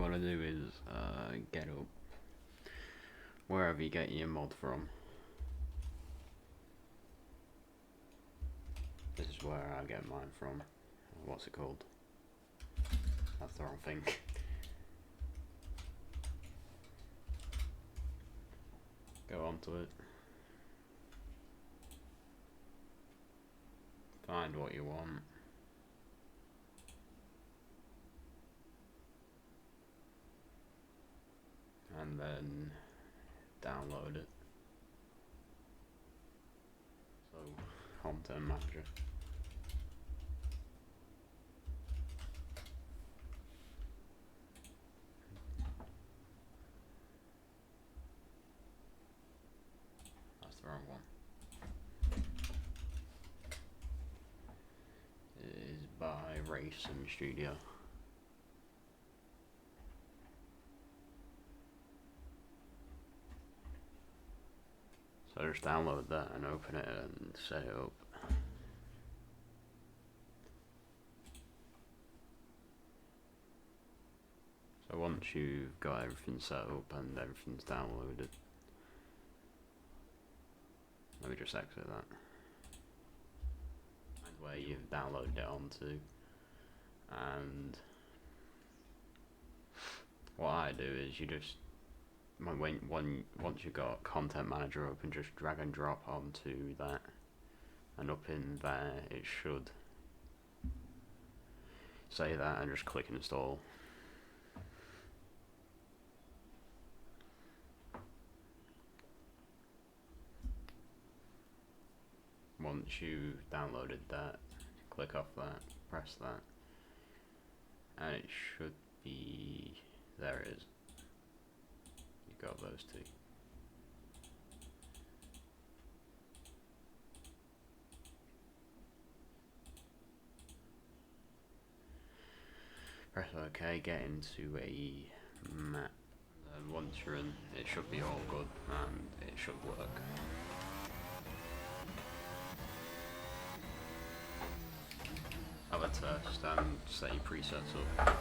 want to do is get up wherever you get your mod from. This is where I get mine from. What's it called? That's the wrong thing. Go onto it. Find what you want. And then download it. So, content manager. That's the wrong one. It is by Racing Studio. So just download that and open it and set it up. So once you've got everything set up and everything's downloaded, let me just exit that. Find where you've downloaded it onto, and what I do is you just once you've got Content Manager open, just drag and drop onto that, and up in there it should say that, and just click install. Once you've downloaded that, click off that, press that, and it should be, there it is. You've got those two. Press OK, get into a map, and once you're in, it should be all good and it should work. Have a test and set your presets up.